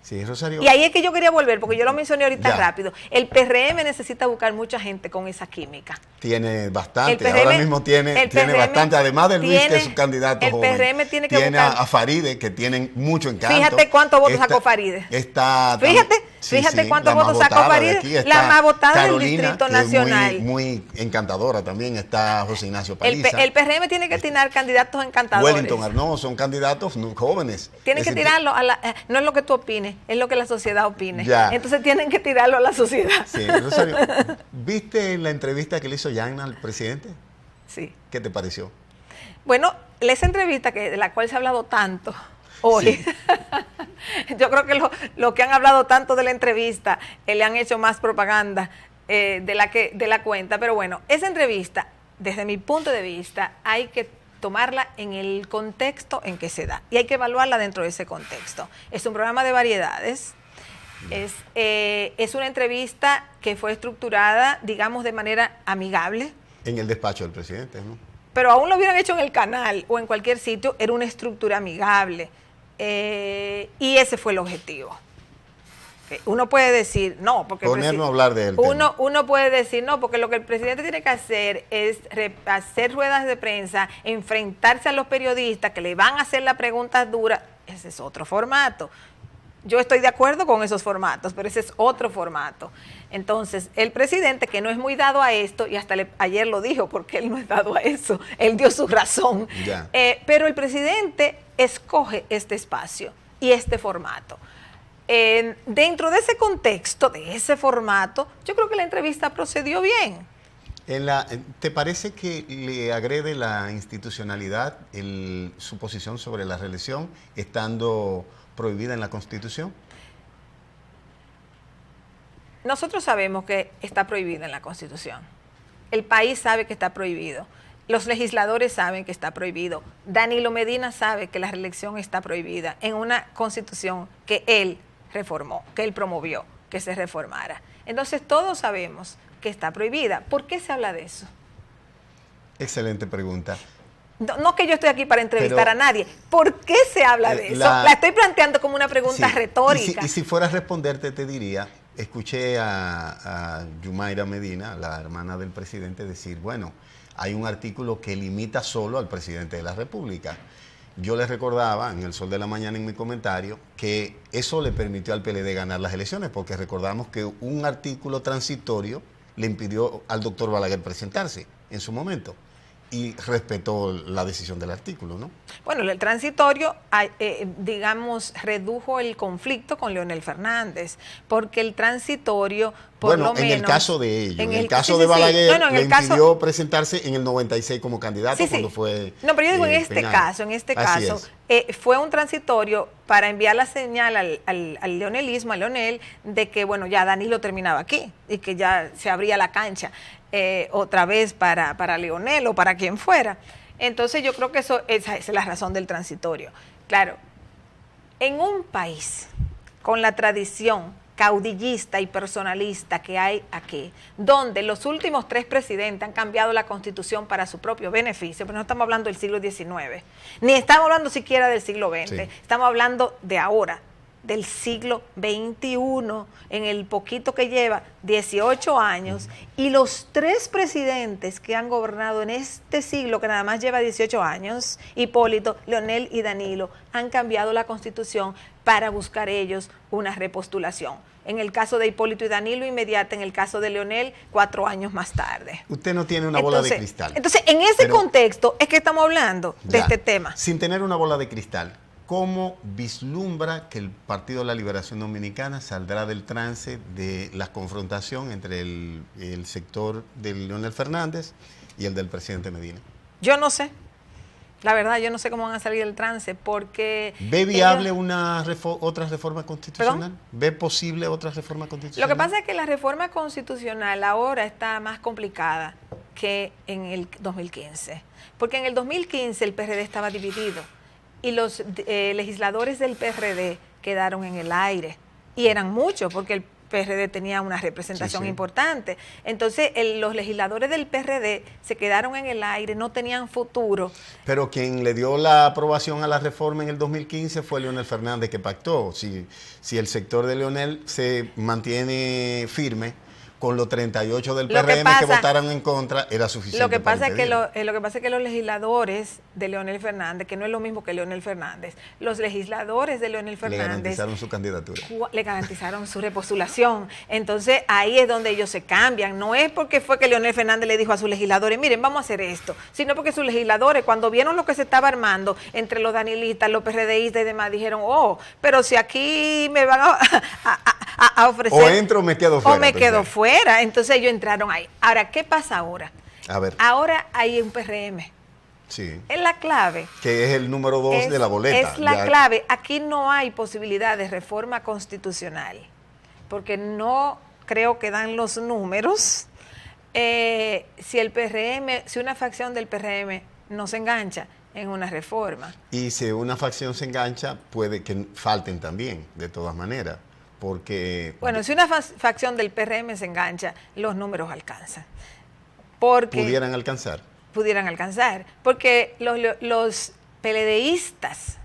Sí, Rosario.
Y ahí es que yo quería volver, porque yo lo mencioné ahorita rápido. El PRM necesita buscar mucha gente con esa química.
Tiene bastante, ahora mismo tiene bastante, además de Luis, que es su candidato joven.
El PRM tiene que buscar
a Faride, que tienen mucho encanto.
Fíjate cuántos votos sacó Faride. Fíjate cuántos votos sacó Faride. La más votada del Distrito Nacional.
Muy encantadora también, está José Ignacio Paliza.
El PRM tiene que tirar candidatos encantadores.
Wellington Arnaud, son candidatos jóvenes.
Tienen que tirarlo no es lo que tú opines, es lo que la sociedad opine.
Ya.
Entonces tienen que tirarlo a la sociedad.
Sí, Rosario, ¿viste la entrevista que le hizo Yanna al presidente?
Sí.
¿Qué te pareció?
Bueno, esa entrevista de la cual se ha hablado tanto hoy, sí. Yo creo que lo que han hablado tanto de la entrevista, le han hecho más propaganda de la cuenta, pero bueno, esa entrevista, desde mi punto de vista, hay que tomarla en el contexto en que se da y hay que evaluarla dentro de ese contexto. Es un programa de variedades, es una entrevista que fue estructurada, digamos, de manera amigable.
En el despacho del presidente, ¿no?
Pero aún lo hubieran hecho en el canal o en cualquier sitio, era una estructura amigable y ese fue el objetivo. Uno puede decir, no, porque
ponernos a hablar de él.
Uno puede decir, no, porque lo que el presidente tiene que hacer es hacer ruedas de prensa, enfrentarse a los periodistas que le van a hacer las preguntas duras. Ese es otro formato. Yo estoy de acuerdo con esos formatos, pero ese es otro formato. Entonces, el presidente, que no es muy dado a esto, y hasta ayer lo dijo, porque él no es dado a eso, él dio su razón. Pero el presidente escoge este espacio y este formato. Dentro de ese contexto, de ese formato, yo creo que la entrevista procedió bien.
¿Te parece que le agrede la institucionalidad su posición sobre la reelección, estando prohibida en la Constitución?
Nosotros sabemos que está prohibida en la Constitución. El país sabe que está prohibido. Los legisladores saben que está prohibido. Danilo Medina sabe que la reelección está prohibida en una Constitución que él reformó, que él promovió, que se reformara. Entonces todos sabemos que está prohibida. ¿Por qué se habla de eso?
Excelente pregunta.
No que yo estoy aquí para entrevistar a nadie. ¿Por qué se habla de eso? La estoy planteando como una pregunta retórica.
Y si fuera a responderte, te diría, escuché a Yumaira Medina, la hermana del presidente, decir, bueno, hay un artículo que limita solo al presidente de la República. Yo les recordaba en El Sol de la Mañana en mi comentario que eso le permitió al PLD ganar las elecciones, porque recordamos que un artículo transitorio le impidió al doctor Balaguer presentarse en su momento y respetó la decisión del artículo, ¿no?
Bueno, el transitorio, digamos, redujo el conflicto con Leonel Fernández, porque el transitorio, por lo menos...
en el caso de ellos, en el caso de Balaguer, le impidió presentear,se en el 96 como candidato cuando fue...
No, pero yo digo en este caso, fue un transitorio para enviar la señal al leonelismo, a Leonel, de que, bueno, ya Danilo terminaba aquí y que ya se abría la cancha otra vez para Leonel o para quien fuera. Entonces yo creo que esa es la razón del transitorio. Claro, en un país con la tradición caudillista y personalista que hay aquí, donde los últimos 3 presidentes han cambiado la Constitución para su propio beneficio, pero no estamos hablando del siglo XIX, ni estamos hablando siquiera del siglo XX, sí. Estamos hablando de ahora, del siglo XXI, en el poquito que lleva, 18 años, y los 3 presidentes que han gobernado en este siglo, que nada más lleva 18 años, Hipólito, Leonel y Danilo, han cambiado la Constitución para buscar ellos una repostulación. En el caso de Hipólito y Danilo, inmediata; en el caso de Leonel, 4 años más tarde.
Usted no tiene una bola de cristal.
Entonces, en ese contexto es que estamos hablando de este tema.
Sin tener una bola de cristal, ¿cómo vislumbra que el Partido de la Liberación Dominicana saldrá del trance de la confrontación entre el sector de Leonel Fernández y el del presidente Medina?
Yo no sé. La verdad, yo no sé cómo van a salir del trance, porque...
¿Ve viable otra reforma constitucional? ¿Perdón? ¿Ve posible otra reforma constitucional?
Lo que pasa es que la reforma constitucional ahora está más complicada que en el 2015, porque en el 2015 el PRD estaba dividido y los legisladores del PRD quedaron en el aire, y eran muchos, porque el PRD tenía una representación importante. Entonces, los legisladores del PRD se quedaron en el aire, no tenían futuro.
Pero quien le dio la aprobación a la reforma en el 2015 fue Leonel Fernández, que pactó. Si el sector de Leonel se mantiene firme con los 38 del PRM que votaron en contra, era suficiente.
Lo que pasa es que los legisladores de Leonel Fernández, que no es lo mismo que Leonel Fernández, los legisladores de Leonel Fernández
le garantizaron su candidatura,
le garantizaron su repostulación. Entonces ahí es donde ellos se cambian. No es porque fue que Leonel Fernández le dijo a sus legisladores, miren, vamos a hacer esto, sino porque sus legisladores, cuando vieron lo que se estaba armando entre los danilistas, los PRDistas y demás, dijeron, pero si aquí me van a ofrecer,
o entro o me quedo fuera.
O me quedo fuera. Entonces ellos entraron ahí. Ahora, ¿qué pasa ahora?
A ver.
Ahora hay un PRM.
Sí.
Es la clave.
Que es el número 2 de la boleta.
Es la clave. Aquí no hay posibilidad de reforma constitucional, porque no creo que dan los números. Si una facción del PRM no se engancha en una reforma.
Y si una facción se engancha, puede que falten también, de todas maneras. Porque...
Bueno, si una facción del PRM se engancha, los números alcanzan. Porque
¿Pudieran alcanzar?
Pudieran alcanzar. Porque los PLDistas,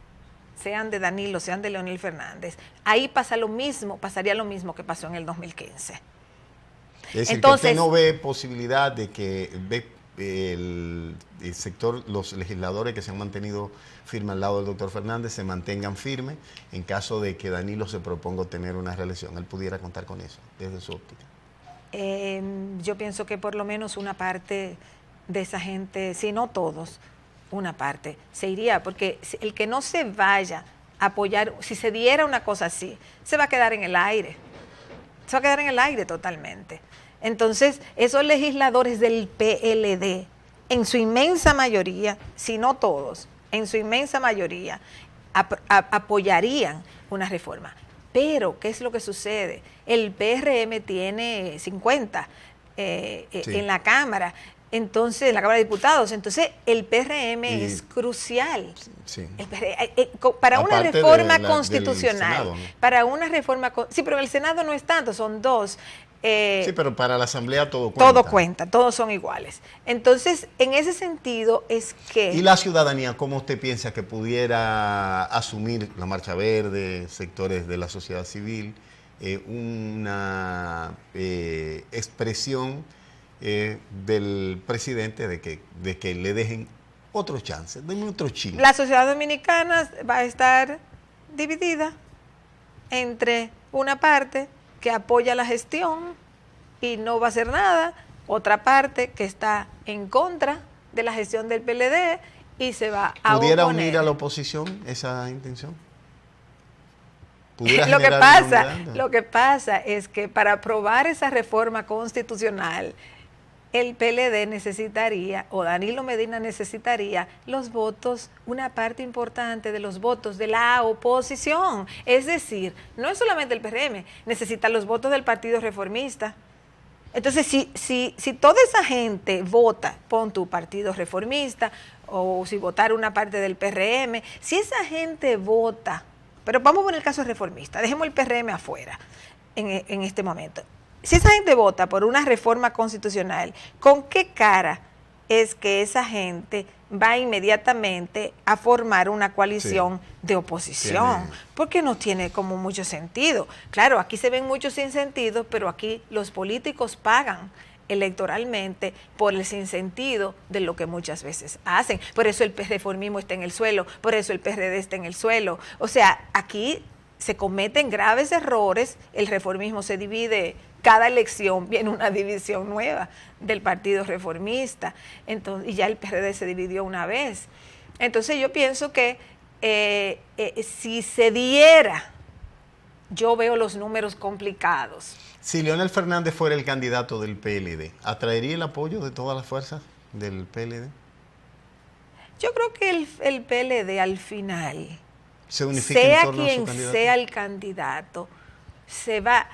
sean de Danilo, sean de Leonel Fernández, ahí pasaría lo mismo que pasó en el 2015.
Es decir, entonces, que usted no ve posibilidad de que el sector, los legisladores que se han mantenido firmes al lado del doctor Fernández se mantengan firmes en caso de que Danilo se proponga obtener una reelección. ¿Él pudiera contar con eso desde su óptica?
Yo pienso que por lo menos una parte de esa gente, si no todos, una parte se iría, porque el que no se vaya a apoyar, si se diera una cosa así, se va a quedar en el aire. Se va a quedar en el aire totalmente. Entonces, esos legisladores del PLD, en su inmensa mayoría, si no todos, en su inmensa mayoría, apoyarían una reforma. Pero, ¿qué es lo que sucede? El PRM tiene 50 en la Cámara, entonces, en la Cámara de Diputados. Entonces, el PRM es crucial.
Sí.
Para una
aparte
reforma constitucional.
Senado, ¿no?
Para una reforma... Sí, pero en el Senado no es tanto, son 2.
Sí, pero para la Asamblea todo cuenta.
Todo cuenta, todos son iguales. Entonces, en ese sentido es que...
¿Y la ciudadanía, cómo usted piensa que pudiera asumir la Marcha Verde, sectores de la sociedad civil, una expresión del presidente de que le dejen otro chance, denme otro chile?
La sociedad dominicana va a estar dividida entre una parte que apoya la gestión y no va a hacer nada, otra parte que está en contra de la gestión del PLD y se va a
¿Pudiera
oponer.
unir a la oposición esa intención?
Lo que pasa es que para aprobar esa reforma constitucional, el PLD necesitaría, o Danilo Medina necesitaría, los votos, una parte importante de los votos de la oposición. Es decir, no es solamente el PRM, necesita los votos del Partido Reformista. Entonces, si toda esa gente vota, pon tu Partido Reformista, o si votara una parte del PRM, si esa gente vota, pero vamos a poner el caso reformista, dejemos el PRM afuera en este momento. Si esa gente vota por una reforma constitucional, ¿con qué cara es que esa gente va inmediatamente a formar una coalición de oposición? Porque no tiene como mucho sentido. Claro, aquí se ven muchos sinsentidos, pero aquí los políticos pagan electoralmente por el sinsentido de lo que muchas veces hacen. Por eso el reformismo está en el suelo, por eso el PRD está en el suelo. O sea, aquí se cometen graves errores, el reformismo se divide, cada elección viene una división nueva del Partido Reformista, entonces, y ya el PRD se dividió una vez. Entonces yo pienso que si se diera, yo veo los números complicados.
Si Leonel Fernández fuera el candidato del PLD, ¿atraería el apoyo de todas las fuerzas del PLD?
Yo creo que el PLD al final,
se unifica
sea
en torno a su
quien
candidato.
sea el candidato, se va,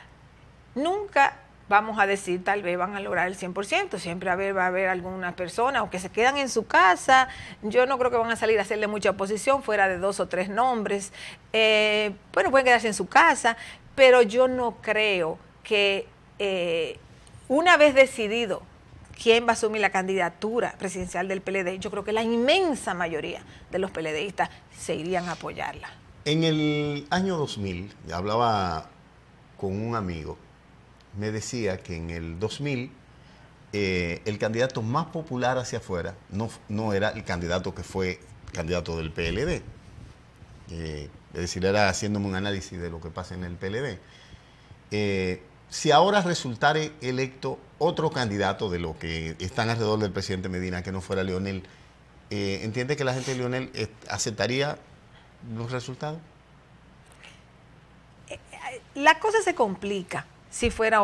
nunca vamos a decir tal vez van a lograr el 100%, siempre va a haber algunas personas o que se quedan en su casa, yo no creo que van a salir a hacerle mucha oposición fuera de 2 o 3 nombres, bueno, pueden quedarse en su casa, pero yo no creo que una vez decidido quién va a asumir la candidatura presidencial del PLD, yo creo que la inmensa mayoría de los PLDistas se irían a apoyarla.
En el año 2000, hablaba con un amigo, me decía que en el 2000 el candidato más popular hacia afuera no era el candidato que fue candidato del PLD. Es decir, era haciéndome un análisis de lo que pasa en el PLD. Si ahora resultara electo otro candidato de lo que están alrededor del presidente Medina, que no fuera Leonel, ¿entiende que la gente de Leonel aceptaría los resultados?
La cosa se complica si fuera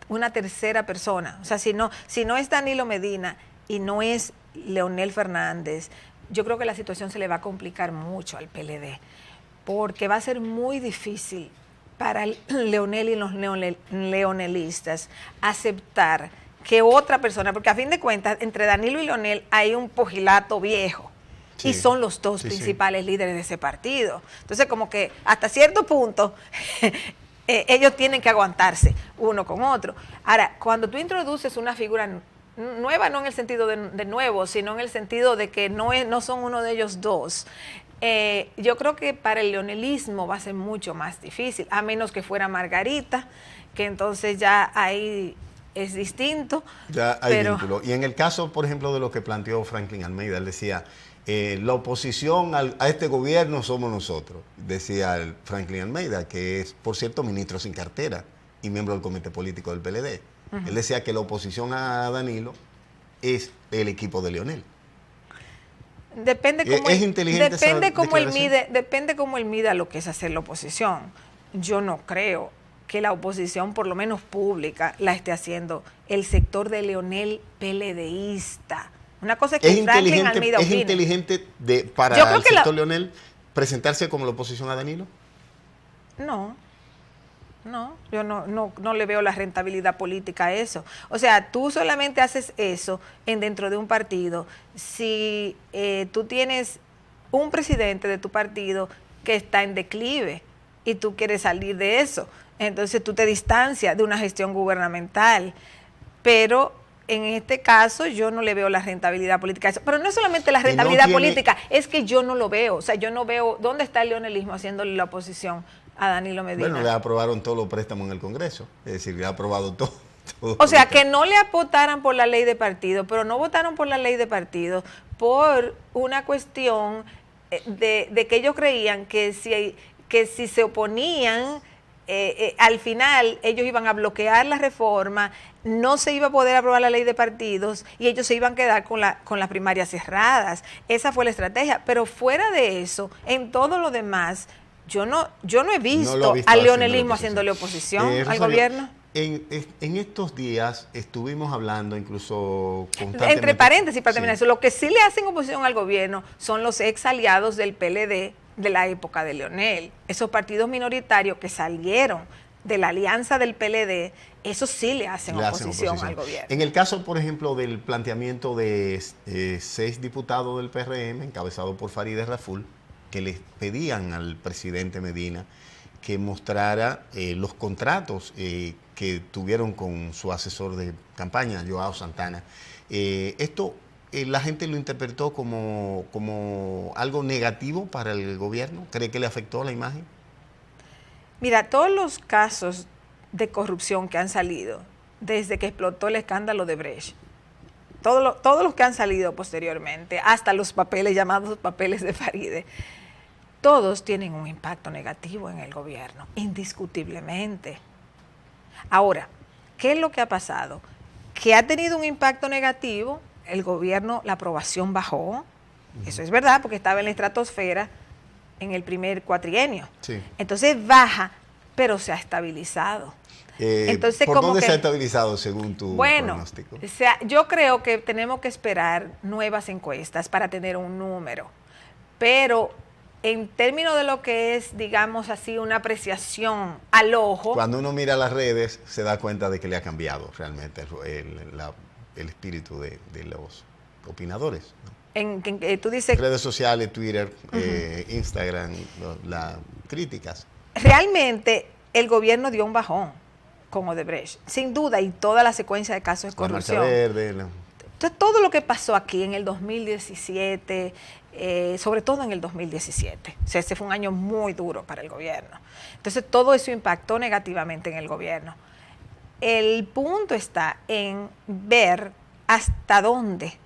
una tercera persona. O sea, si no es Danilo Medina y no es Leonel Fernández, yo creo que la situación se le va a complicar mucho al PLD, porque va a ser muy difícil para Leonel y los leonelistas aceptar que otra persona, porque a fin de cuentas entre Danilo y Leonel hay un pugilato viejo, sí, y son los dos principales líderes de ese partido. Entonces como que hasta cierto punto ellos tienen que aguantarse uno con otro. Ahora, cuando tú introduces una figura nueva, no en el sentido de nuevo, sino en el sentido de que no son uno de ellos dos, yo creo que para el leonelismo va a ser mucho más difícil, a menos que fuera Margarita, que entonces ya ahí es distinto.
Ya hay vínculo. Y en el caso, por ejemplo, de lo que planteó Franklin Almeida, él decía, la oposición a este gobierno somos nosotros, decía el Franklin Almeida, que es, por cierto, ministro sin cartera y miembro del comité político del PLD. Él decía que la oposición a Danilo es el equipo de Leonel.
Depende cómo él mida lo que es hacer la oposición. Yo no creo que la oposición, por lo menos pública, la esté haciendo el sector de Leonel PLDista. Una cosa es que Franklin Almeida opine.
¿Es inteligente para el sector Leonel presentarse como la oposición a Danilo?
No, yo no le veo la rentabilidad política a eso. O sea, tú solamente haces eso dentro de un partido si tú tienes un presidente de tu partido que está en declive y tú quieres salir de eso. Entonces tú te distancias de una gestión gubernamental. Pero en este caso yo no le veo la rentabilidad política a eso. Pero no es solamente la rentabilidad política, es que yo no lo veo. O sea, yo no veo dónde está el leonelismo haciéndole la oposición a Danilo Medina.
Bueno, le aprobaron todos los préstamos en el Congreso, es decir, le ha aprobado todo.
O sea, que no le votaran por la ley de partido, pero no votaron por la ley de partido por una cuestión de que ellos creían que si se oponían, al final ellos iban a bloquear la reforma, no se iba a poder aprobar la ley de partidos y ellos se iban a quedar con las primarias cerradas. Esa fue la estrategia, pero fuera de eso, en todo lo demás, yo no he visto al leonelismo haciéndole oposición al gobierno.
En estos días estuvimos hablando incluso constantemente.
Entre paréntesis, para terminar eso, lo que sí le hacen oposición al gobierno son los ex aliados del PLD de la época de Leonel, esos partidos minoritarios que salieron de la alianza del PLD, eso sí le hacen oposición al gobierno.
En el caso, por ejemplo, del planteamiento de 6 diputados del PRM, encabezado por Farideh Raful, que les pedían al presidente Medina que mostrara los contratos que tuvieron con su asesor de campaña, Joao Santana. Esto la gente lo interpretó como algo negativo para el gobierno. ¿Cree que le afectó la imagen?
Mira, todos los casos de corrupción que han salido desde que explotó el escándalo de Brecht, todos los que han salido posteriormente, hasta los papeles llamados papeles de Farideh, todos tienen un impacto negativo en el gobierno, indiscutiblemente. Ahora, ¿qué es lo que ha pasado? Que ha tenido un impacto negativo, el gobierno, la aprobación bajó, eso es verdad, porque estaba en la estratosfera en el primer cuatrienio. Sí. Entonces baja, pero se ha estabilizado.
Entonces, ¿por dónde se ha estabilizado según tu pronóstico?
O sea, yo creo que tenemos que esperar nuevas encuestas para tener un número, pero en términos de lo que es, digamos así, una apreciación al ojo.
Cuando uno mira las redes, se da cuenta de que le ha cambiado realmente el espíritu de los opinadores, ¿no?
Tú dices,
redes sociales, Twitter, Instagram, las críticas.
Realmente el gobierno dio un bajón con Odebrecht, sin duda, y toda la secuencia de casos de corrupción.
La Marcha Verde,
Entonces, todo lo que pasó aquí en el 2017, sobre todo en el 2017, o sea, ese fue un año muy duro para el gobierno. Entonces, todo eso impactó negativamente en el gobierno. El punto está en ver hasta dónde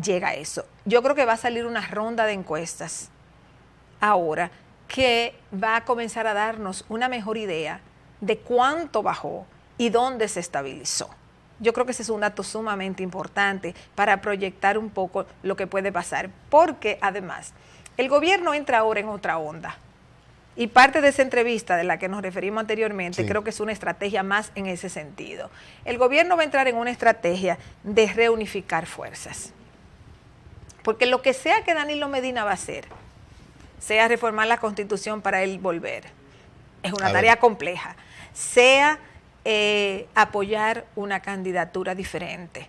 llega eso. Yo creo que va a salir una ronda de encuestas ahora que va a comenzar a darnos una mejor idea de cuánto bajó y dónde se estabilizó. Yo creo que ese es un dato sumamente importante para proyectar un poco lo que puede pasar, porque además el gobierno entra ahora en otra onda. Y parte de esa entrevista de la que nos referimos anteriormente, sí, creo que es una estrategia más en ese sentido. El gobierno va a entrar en una estrategia de reunificar fuerzas. Porque lo que sea que Danilo Medina va a hacer, sea reformar la Constitución para él volver, es una tarea compleja, sea apoyar una candidatura diferente,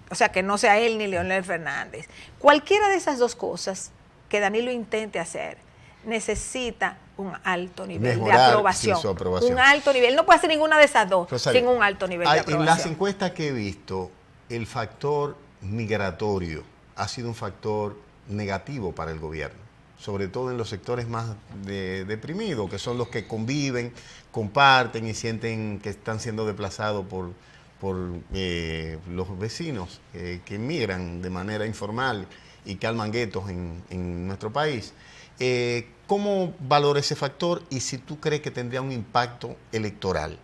o sea, que no sea él ni Leonel Fernández. Cualquiera de esas dos cosas que Danilo intente hacer, necesita un alto nivel de aprobación.
Su aprobación.
Un alto nivel. No puede hacer ninguna de esas dos sin un alto nivel de aprobación.
En las encuestas que he visto, el factor migratorio ha sido un factor negativo para el gobierno, sobre todo en los sectores más deprimidos, que son los que conviven, comparten y sienten que están siendo desplazados por los vecinos que emigran de manera informal y que alman guetos en nuestro país. ¿Cómo valora ese factor y si tú crees que tendría un impacto electoral,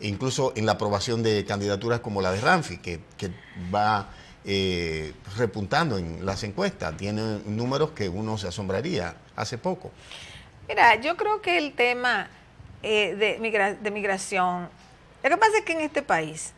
incluso en la aprobación de candidaturas como la de Ramfi, que va repuntando en las encuestas, tiene números que uno se asombraría hace poco?
Mira, yo creo que el tema de migración, lo que pasa es que en este país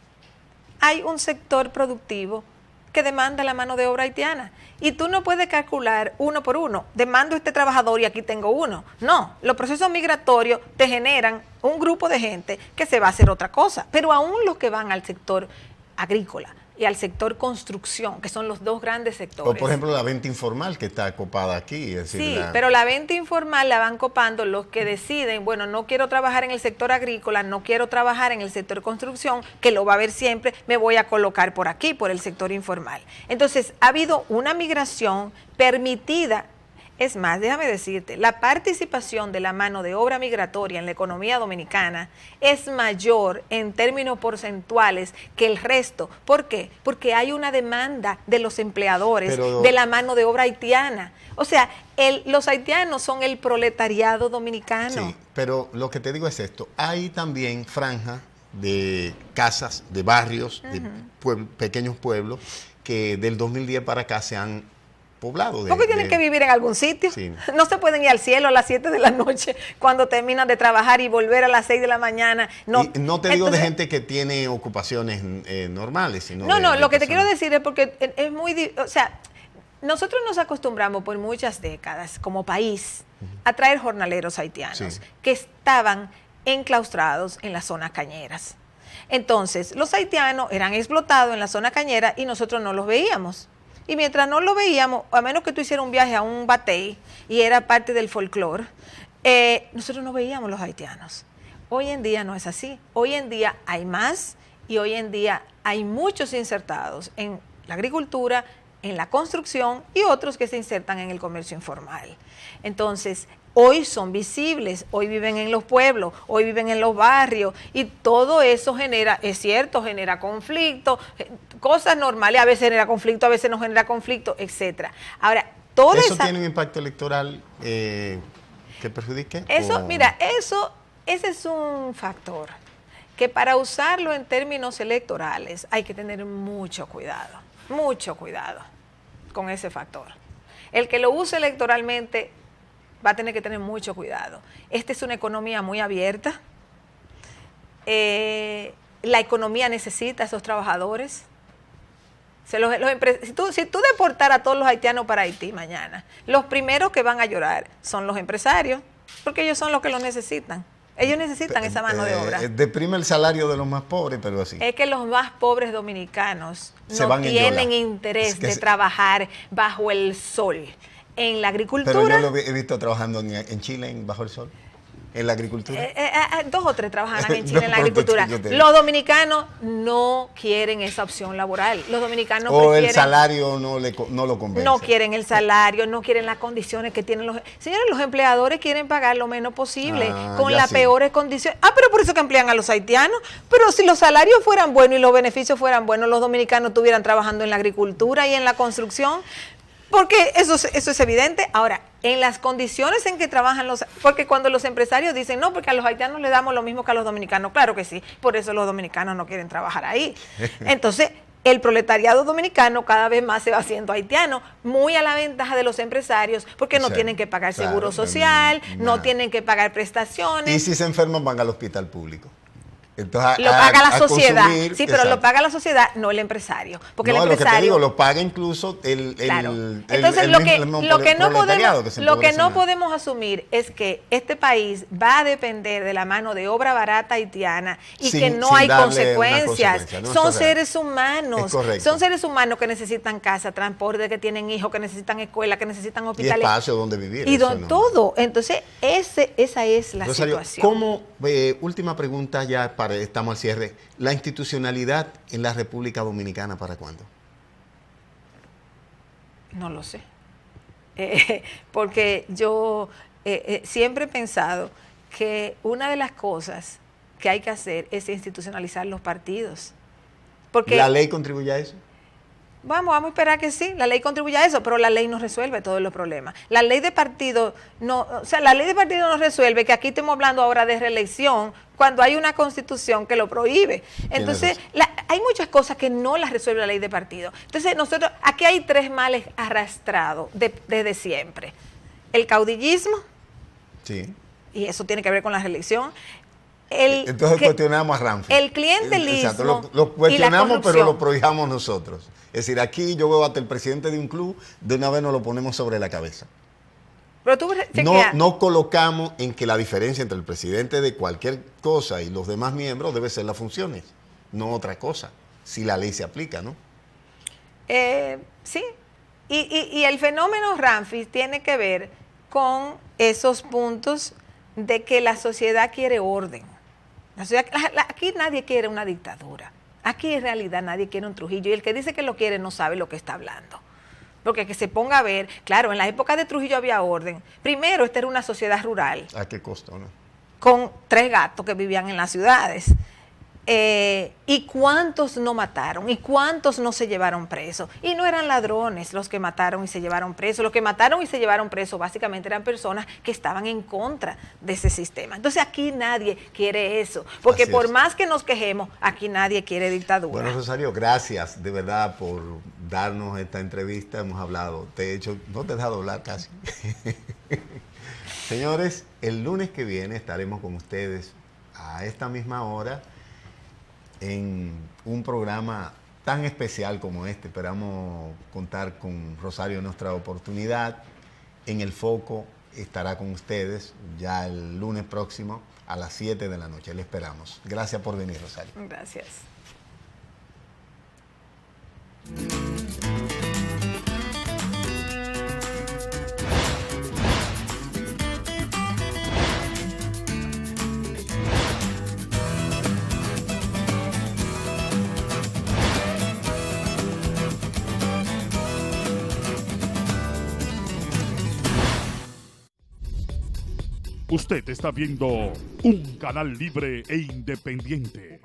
hay un sector productivo que demanda la mano de obra haitiana. Y tú no puedes calcular uno por uno. Demando este trabajador y aquí tengo uno. No, los procesos migratorios te generan un grupo de gente que se va a hacer otra cosa. Pero aún los que van al sector agrícola y al sector construcción, que son los dos grandes sectores.
O por ejemplo la venta informal que está copada aquí. Es decir,
sí, pero la venta informal la van copando los que deciden, bueno, no quiero trabajar en el sector agrícola, no quiero trabajar en el sector construcción, que lo va a haber siempre, me voy a colocar por aquí, por el sector informal. Entonces, ha habido una migración permitida. Es más, déjame decirte, la participación de la mano de obra migratoria en la economía dominicana es mayor en términos porcentuales que el resto. ¿Por qué? Porque hay una demanda de los empleadores de la mano de obra haitiana. O sea, los haitianos son el proletariado dominicano.
Sí, pero lo que te digo es esto, hay también franjas de casas, de barrios, de pequeños pueblos que del 2010 para acá se han poblado.
Porque tienen que vivir en algún sitio. Sí. No se pueden ir al cielo a las 7 de la noche cuando terminan de trabajar y volver a las 6 de la mañana. No,
y no te digo de gente que tiene ocupaciones normales, sino
lo que te quiero decir es porque es muy... O sea, nosotros nos acostumbramos por muchas décadas como país a traer jornaleros haitianos que estaban enclaustrados en las zonas cañeras. Entonces, los haitianos eran explotados en la zona cañera y nosotros no los veíamos. Y mientras no lo veíamos, a menos que tú hicieras un viaje a un batey y era parte del folclore, nosotros no veíamos los haitianos. Hoy en día no es así. Hoy en día hay más y hoy en día hay muchos insertados en la agricultura, en la construcción y otros que se insertan en el comercio informal. Entonces, hoy son visibles, hoy viven en los pueblos, hoy viven en los barrios y todo eso genera, es cierto, genera conflicto, cosas normales, a veces genera conflicto, a veces no genera conflicto, etcétera. Ahora, toda
¿Eso
esa...
tiene un impacto electoral que perjudique?
Eso, mira, ese es un factor que para usarlo en términos electorales hay que tener mucho cuidado con ese factor. El que lo use electoralmente va a tener que tener mucho cuidado. Esta es una economía muy abierta. La economía necesita a esos trabajadores. Si tú deportaras a todos los haitianos para Haití mañana, los primeros que van a llorar son los empresarios, porque ellos son los que lo necesitan. Ellos necesitan esa mano de obra.
Deprime el salario de los más pobres, pero así.
Es que los más pobres dominicanos no
tienen
tienen interés de trabajar bajo el sol. En la agricultura...
Pero yo lo he visto trabajando en Chile, bajo el sol. En la agricultura.
2 o 3 trabajan en Chile en la agricultura. Los dominicanos no quieren esa opción laboral. Los dominicanos prefieren...
el salario no lo convence.
No quieren el salario, no quieren las condiciones que tienen los... Señores, los empleadores quieren pagar lo menos posible, con las peores condiciones. Pero por eso que emplean a los haitianos. Pero si los salarios fueran buenos y los beneficios fueran buenos, los dominicanos estuvieran trabajando en la agricultura y en la construcción. Porque eso es evidente. Ahora, en las condiciones en que trabajan porque cuando los empresarios dicen, no, porque a los haitianos le damos lo mismo que a los dominicanos, claro que sí, por eso los dominicanos no quieren trabajar ahí. Entonces, el proletariado dominicano cada vez más se va haciendo haitiano, muy a la ventaja de los empresarios, porque no tienen que pagar seguro social, no tienen que pagar prestaciones.
Y si se enferman van al hospital público. Entonces,
lo paga la sociedad,
consumir,
sí, pero lo paga la sociedad, no el empresario. Porque
no,
el empresario,
lo que te digo, lo paga incluso
claro.
Entonces,
lo que no podemos asumir es que este país va a depender de la mano de obra barata haitiana y que no hay consecuencias.
No,
son seres humanos,
son
seres humanos que necesitan casa, transporte, que tienen hijos, que necesitan escuela, que necesitan hospitales.
Y espacio donde vivir.
Y todo. Entonces, esa es la situación.
¿Cómo, última pregunta ya estamos al cierre, la institucionalidad en la República Dominicana para cuándo?
No lo sé. Porque yo siempre he pensado que una de las cosas que hay que hacer es institucionalizar los partidos. Porque
¿la ley contribuye a eso?
Vamos a esperar que sí, la ley contribuye a eso, pero la ley no resuelve todos los problemas. La ley de partido no resuelve que aquí estemos hablando ahora de reelección cuando hay una constitución que lo prohíbe. Entonces, hay muchas cosas que no las resuelve la ley de partido. Entonces, aquí hay 3 males arrastrados desde siempre. El caudillismo,
sí,
y eso tiene que ver con la reelección.
Entonces cuestionamos a Ramfi.
El clientelismo.
Exacto, lo cuestionamos,
y la
pero lo prohijamos nosotros. Es decir, aquí yo veo hasta el presidente de un club, de una vez nos lo ponemos sobre la cabeza.
Pero tú
no colocamos en que la diferencia entre el presidente de cualquier cosa y los demás miembros debe ser las funciones, no otra cosa, si la ley se aplica, ¿no?
Sí, y el fenómeno Ramfi tiene que ver con esos puntos de que la sociedad quiere orden. Aquí nadie quiere una dictadura. Aquí en realidad nadie quiere un Trujillo. Y el que dice que lo quiere no sabe lo que está hablando. Porque que se ponga a ver, claro, en la época de Trujillo había orden. Primero, esta era una sociedad rural.
¿A qué costo, no?
Con 3 gatos que vivían en las ciudades. ¿Y cuántos no mataron? ¿Y cuántos no se llevaron presos? Y no eran ladrones los que mataron y se llevaron presos. Los que mataron y se llevaron presos básicamente eran personas que estaban en contra de ese sistema. Entonces aquí nadie quiere eso. Porque por más que nos quejemos, aquí nadie quiere dictadura.
Bueno, Rosario, gracias de verdad por darnos esta entrevista. Hemos hablado. De hecho, no te he dejado hablar casi. Señores, el lunes que viene estaremos con ustedes a esta misma hora en un programa tan especial como este. Esperamos contar con Rosario en nuestra oportunidad. En el foco estará con ustedes ya el lunes próximo a las 7 de la noche. Le esperamos. Gracias por venir, Rosario.
Gracias.
Usted está viendo un canal libre e independiente.